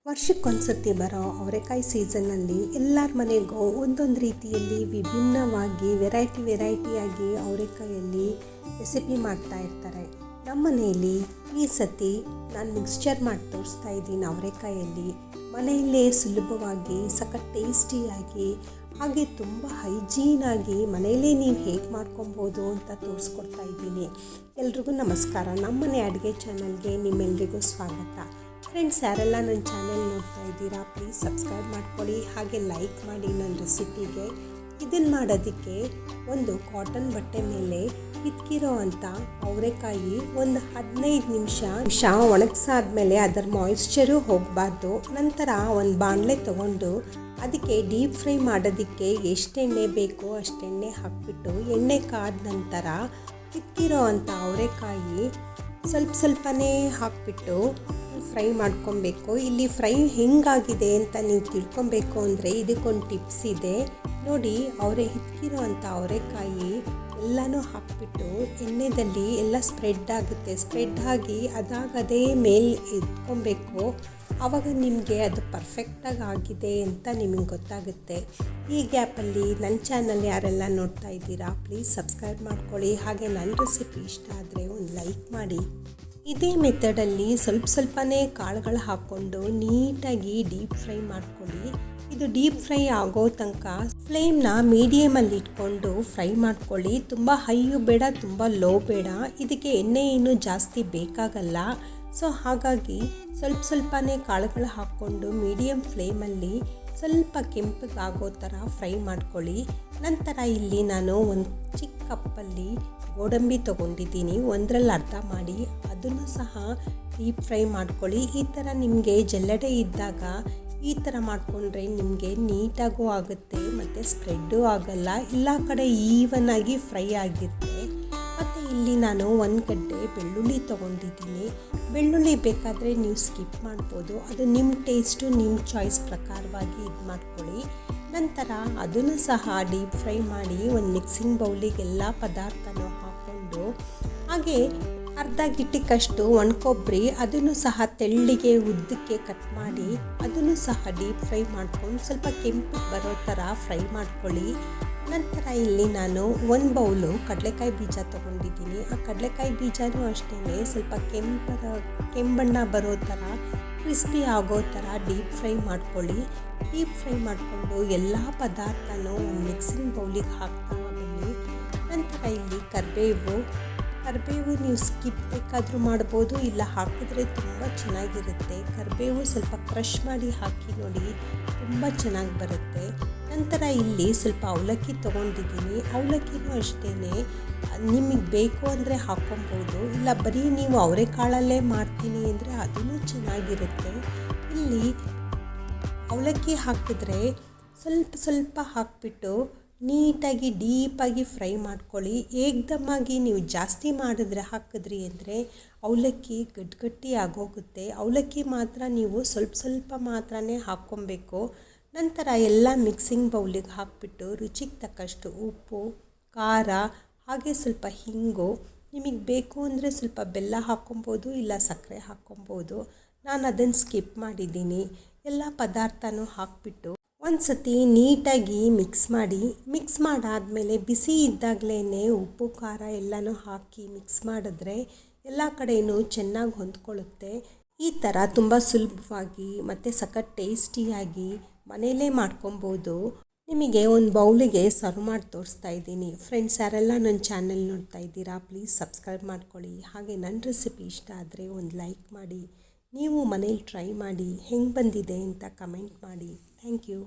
ವರ್ಷಕ್ಕೊಂದ್ಸತಿ ಬರೋ ಅವರೆಕಾಯಿ ಸೀಸನ್ನಲ್ಲಿ ಎಲ್ಲರ ಮನೆಗೂ ಒಂದೊಂದು ರೀತಿಯಲ್ಲಿ ವಿಭಿನ್ನವಾಗಿ ವೆರೈಟಿಯಾಗಿ ಅವರೆಕಾಯಲ್ಲಿ ರೆಸಿಪಿ ಮಾಡ್ತಾ ಇರ್ತಾರೆ. ನಮ್ಮ ಮನೆಯಲ್ಲಿ ಈ ಸತಿ ನಾನು ಮಿಕ್ಸ್ಚರ್ ಮಾಡಿ ತೋರಿಸ್ತಾ ಇದ್ದೀನಿ. ಅವರೆಕಾಯಲ್ಲಿ ಮನೆಯಲ್ಲೇ ಸುಲಭವಾಗಿ ಸಖತ್ ಟೇಸ್ಟಿಯಾಗಿ ಹಾಗೆ ತುಂಬ ಹೈಜೀನಾಗಿ ಮನೆಯಲ್ಲೇ ನೀವು ಹೇಗೆ ಮಾಡ್ಕೊಬೋದು ಅಂತ ತೋರಿಸ್ಕೊಡ್ತಾ ಇದ್ದೀನಿ. ಎಲ್ರಿಗೂ ನಮಸ್ಕಾರ. ನಮ್ಮನೆ ಅಡುಗೆ ಚಾನಲ್ಗೆ ನಿಮ್ಮೆಲ್ರಿಗೂ ಸ್ವಾಗತ. ಫ್ರೆಂಡ್ಸ್, ಯಾರೆಲ್ಲ ನನ್ನ ಚಾನಲ್ ನೋಡ್ತಾ ಇದ್ದೀರಾ ಪ್ಲೀಸ್ ಸಬ್ಸ್ಕ್ರೈಬ್ ಮಾಡ್ಕೊಳ್ಳಿ, ಹಾಗೆ ಲೈಕ್ ಮಾಡಿ ನನ್ನ ರೆಸಿಪಿಗೆ. ಇದನ್ನು ಮಾಡೋದಕ್ಕೆ ಒಂದು ಕಾಟನ್ ಬಟ್ಟೆ ಮೇಲೆ ಇಕ್ಕಿರೋ ಅಂಥ ಅವರೆಕಾಯಿ ಒಂದು 15 ನಿಮಿಷ ಒಣಗಿಸಾದ್ಮೇಲೆ ಅದರ ಮಾಯಿಶ್ಚರು ಹೋಗಬಾರ್ದು. ನಂತರ ಒಂದು ಬಾಣಲೆ ತೊಗೊಂಡು ಅದಕ್ಕೆ ಡೀಪ್ ಫ್ರೈ ಮಾಡೋದಕ್ಕೆ ಎಷ್ಟು ಎಣ್ಣೆ ಬೇಕೋ ಅಷ್ಟು ಎಣ್ಣೆ ಹಾಕಿಬಿಟ್ಟು ಎಣ್ಣೆ ಕಾದ ನಂತರ ಇಕ್ಕಿರೋ ಅಂಥ ಅವರೆಕಾಯಿ ಸ್ವಲ್ಪನೇ ಹಾಕಿಬಿಟ್ಟು ಫ್ರೈ ಮಾಡ್ಕೊಬೇಕು. ಇಲ್ಲಿ ಫ್ರೈ ಹೆಂಗಾಗಿದೆ ಅಂತ ನೀವು ತಿಳ್ಕೊಬೇಕು ಅಂದರೆ ಇದಕ್ಕೊಂದು ಟಿಪ್ಸ್ ಇದೆ ನೋಡಿ. ಇಕ್ಕಿರೋ ಅಂಥ ಅವರೆಕಾಯಿ ಎಲ್ಲನೂ ಹಾಕಿಬಿಟ್ಟು ಎಣ್ಣೆಯಲ್ಲಿ ಎಲ್ಲ ಸ್ಪ್ರೆಡ್ ಆಗುತ್ತೆ. ಸ್ಪ್ರೆಡ್ ಆಗಿ ಅದೇ ಮೇಲೆ ಎತ್ಕೊಬೇಕು. ಆವಾಗ ನಿಮಗೆ ಅದು ಪರ್ಫೆಕ್ಟಾಗಿ ಆಗಿದೆ ಅಂತ ನಿಮಗೆ ಗೊತ್ತಾಗುತ್ತೆ. ಈ ಗ್ಯಾಪಲ್ಲಿ ನನ್ನ ಚಾನಲ್ ಯಾರೆಲ್ಲ ನೋಡ್ತಾ ಇದ್ದೀರಾ ಪ್ಲೀಸ್ ಸಬ್ಸ್ಕ್ರೈಬ್ ಮಾಡ್ಕೊಳ್ಳಿ, ಹಾಗೆ ನನ್ನ ರೆಸಿಪಿ ಇಷ್ಟ ಆದರೆ ಒಂದು ಲೈಕ್ ಮಾಡಿ. ಇದೇ ಮೆಥಡಲ್ಲಿ ಸ್ವಲ್ಪನೇ ಕಾಳುಗಳು ಹಾಕ್ಕೊಂಡು ನೀಟಾಗಿ ಡೀಪ್ ಫ್ರೈ ಮಾಡ್ಕೊಳ್ಳಿ. ಇದು ಡೀಪ್ ಫ್ರೈ ಆಗೋ ತನಕ ಫ್ಲೇಮ್ನ ಮೀಡಿಯಮಲ್ಲಿ ಇಟ್ಕೊಂಡು ಫ್ರೈ ಮಾಡ್ಕೊಳ್ಳಿ. ತುಂಬ ಹೈಯೂ ಬೇಡ, ತುಂಬ ಲೋ ಬೇಡ. ಇದಕ್ಕೆ ಎಣ್ಣೆ ಏನು ಜಾಸ್ತಿ ಬೇಕಾಗಲ್ಲ. ಸೊ ಹಾಗಾಗಿ ಸ್ವಲ್ಪನೇ ಕಾಳುಗಳು ಹಾಕ್ಕೊಂಡು ಮೀಡಿಯಮ್ ಫ್ಲೇಮಲ್ಲಿ ಸ್ವಲ್ಪ ಕೆಂಪಗಾಗೋ ಥರ ಫ್ರೈ ಮಾಡ್ಕೊಳ್ಳಿ. ನಂತರ ಇಲ್ಲಿ ನಾನು ಒಂದು ಚಿಕ್ಕ ಕಪ್ಪಲ್ಲಿ ಗೋಡಂಬಿ ತೊಗೊಂಡಿದ್ದೀನಿ, ಒಂದರಲ್ಲಿ ಅರ್ಧ ಮಾಡಿ ಅದನ್ನು ಸಹ ಡೀಪ್ ಫ್ರೈ ಮಾಡ್ಕೊಳ್ಳಿ. ಈ ಥರ ನಿಮಗೆ ಜಲ್ಲಡೆ ಇದ್ದಾಗ ಈ ಥರ ಮಾಡಿಕೊಂಡ್ರೆ ನಿಮಗೆ ನೀಟಾಗೂ ಆಗುತ್ತೆ ಮತ್ತು ಸ್ಪ್ರೆಡ್ಡೂ ಆಗಲ್ಲ, ಎಲ್ಲ ಕಡೆ ಈವನಾಗಿ ಫ್ರೈ ಆಗಿರುತ್ತೆ. ಮತ್ತು ಇಲ್ಲಿ ನಾನು ಒಂದು ಗಡ್ಡೆ ಬೆಳ್ಳುಳ್ಳಿ ತೊಗೊಂಡಿದ್ದೀನಿ. ಬೆಳ್ಳುಳ್ಳಿ ಬೇಕಾದರೆ ನೀವು ಸ್ಕಿಪ್ ಮಾಡ್ಬೋದು, ಅದು ನಿಮ್ಮ ಟೇಸ್ಟು ನಿಮ್ಮ ಚಾಯ್ಸ್ ಪ್ರಕಾರವಾಗಿ ಇದು ಮಾಡ್ಕೊಳ್ಳಿ. ನಂತರ ಅದನ್ನು ಸಹ ಡೀಪ್ ಫ್ರೈ ಮಾಡಿ ಒಂದು ಮಿಕ್ಸಿಂಗ್ ಬೌಲಿಗೆ ಎಲ್ಲ ಪದಾರ್ಥನೂ ಹಾಕ್ಕೊಂಡು, ಹಾಗೆ ಅರ್ಧ ಗಿಟ್ಟಿಕಷ್ಟು ಒಣಕೊಬ್ಬರಿ ಅದನ್ನು ಸಹ ತೆಳ್ಳಿಗೆ ಉದ್ದಕ್ಕೆ ಕಟ್ ಮಾಡಿ ಅದನ್ನು ಸಹ ಡೀಪ್ ಫ್ರೈ ಮಾಡ್ಕೊಂಡು ಸ್ವಲ್ಪ ಕೆಂಪು ಬರೋ ಥರ ಫ್ರೈ ಮಾಡ್ಕೊಳ್ಳಿ. ನಂತರ ಇಲ್ಲಿ ನಾನು ಒಂದು ಬೌಲು ಕಡಲೆಕಾಯಿ ಬೀಜ ತೊಗೊಂಡಿದ್ದೀನಿ. ಆ ಕಡಲೆಕಾಯಿ ಬೀಜನೂ ಅಷ್ಟೇ ಸ್ವಲ್ಪ ಕೆಂಬಣ್ಣ ಬರೋ ಥರ ಕ್ರಿಸ್ಪಿ ಆಗೋ ಥರ ಡೀಪ್ ಫ್ರೈ ಮಾಡ್ಕೊಳ್ಳಿ. ಡೀಪ್ ಫ್ರೈ ಮಾಡಿಕೊಂಡು ಎಲ್ಲ ಪದಾರ್ಥನೂ ಒಂದು ಮಿಕ್ಸಿಂಗ್ ಬೌಲಿಗೆ ಹಾಕ್ತಾ ಬನ್ನಿ. ನಂತರ ಇಲ್ಲಿ ಕರಿಬೇವು ನೀವು ಸ್ಕಿಪ್ ಬೇಕಾದರೂ ಮಾಡ್ಬೋದು, ಇಲ್ಲ ಹಾಕಿದ್ರೆ ತುಂಬ ಚೆನ್ನಾಗಿರುತ್ತೆ. ಕರಿಬೇವು ಸ್ವಲ್ಪ ಕ್ರಷ್ ಮಾಡಿ ಹಾಕಿ ನೋಡಿ, ತುಂಬ ಚೆನ್ನಾಗಿ ಬರುತ್ತೆ. ನಂತರ ಇಲ್ಲಿ ಸ್ವಲ್ಪ ಅವಲಕ್ಕಿ ತೊಗೊಂಡಿದ್ದೀನಿ. ಅವಲಕ್ಕಿನೂ ಅಷ್ಟೇ ನಿಮಗೆ ಬೇಕು ಅಂದರೆ ಹಾಕ್ಕೊಬೋದು, ಇಲ್ಲ ಬರೀ ನೀವು ಅವರೆಕಾಳಲ್ಲೇ ಮಾಡ್ತೀನಿ ಅಂದರೆ ಅದೂ ಚೆನ್ನಾಗಿರುತ್ತೆ. ಇಲ್ಲಿ ಅವಲಕ್ಕಿ ಹಾಕಿದ್ರೆ ಸ್ವಲ್ಪ ಹಾಕಿಬಿಟ್ಟು ನೀಟಾಗಿ ಡೀಪಾಗಿ ಫ್ರೈ ಮಾಡ್ಕೊಳ್ಳಿ. ಏಕ್ದಮ್ಮಾಗಿ ನೀವು ಜಾಸ್ತಿ ಹಾಕಿದ್ರಿ ಅಂದರೆ ಅವಲಕ್ಕಿ ಗಟ್ಟಿ ಆಗೋಗುತ್ತೆ. ಅವಲಕ್ಕಿ ಮಾತ್ರ ನೀವು ಸ್ವಲ್ಪ ಮಾತ್ರನೇ ಹಾಕ್ಕೊಬೇಕು. ನಂತರ ಎಲ್ಲ ಮಿಕ್ಸಿಂಗ್ ಬೌಲಿಗೆ ಹಾಕಿಬಿಟ್ಟು ರುಚಿಗೆ ತಕ್ಕಷ್ಟು ಉಪ್ಪು, ಖಾರ, ಹಾಗೆ ಸ್ವಲ್ಪ ಹಿಂಗು, ನಿಮಗೆ ಬೇಕು ಅಂದರೆ ಸ್ವಲ್ಪ ಬೆಲ್ಲ ಹಾಕ್ಕೊಬೋದು, ಇಲ್ಲ ಸಕ್ಕರೆ ಹಾಕ್ಕೊಬೋದು. ನಾನು ಅದನ್ನು ಸ್ಕಿಪ್ ಮಾಡಿದ್ದೀನಿ. ಎಲ್ಲ ಪದಾರ್ಥನೂ ಹಾಕಿಬಿಟ್ಟು ಒಂದು ಸತಿ ನೀಟಾಗಿ ಮಿಕ್ಸ್ ಮಾಡಾದಮೇಲೆ ಬಿಸಿ ಇದ್ದಾಗಲೇ ಉಪ್ಪು ಖಾರ ಎಲ್ಲನೂ ಹಾಕಿ ಮಿಕ್ಸ್ ಮಾಡಿದ್ರೆ ಎಲ್ಲ ಕಡೆಯೂ ಚೆನ್ನಾಗಿ ಹೊಂದ್ಕೊಳ್ಳುತ್ತೆ. ಈ ಥರ ತುಂಬ ಸುಲಭವಾಗಿ ಮತ್ತು ಸಖತ್ ಟೇಸ್ಟಿಯಾಗಿ ಮನೆಯಲ್ಲೇ ಮಾಡ್ಕೊಬೋದು. ನಿಮಗೆ ಒಂದು ಬೌಲಿಗೆ ಸರ್ವ್ ಮಾಡಿ ತೋರಿಸ್ತಾ ಇದ್ದೀನಿ. ಫ್ರೆಂಡ್ಸ್, ಯಾರೆಲ್ಲ ನನ್ನ ಚಾನಲ್ ನೋಡ್ತಾ ಇದ್ದೀರಾ ಪ್ಲೀಸ್ ಸಬ್ಸ್ಕ್ರೈಬ್ ಮಾಡ್ಕೊಳ್ಳಿ, ಹಾಗೆ ನನ್ನ ರೆಸಿಪಿ ಇಷ್ಟ ಆದರೆ ಒಂದು ಲೈಕ್ ಮಾಡಿ. ನೀವು ಮನೇಲಿ ಟ್ರೈ ಮಾಡಿ ಹೆಂಗೆ ಬಂದಿದೆ ಅಂತ ಕಮೆಂಟ್ ಮಾಡಿ. Thank you.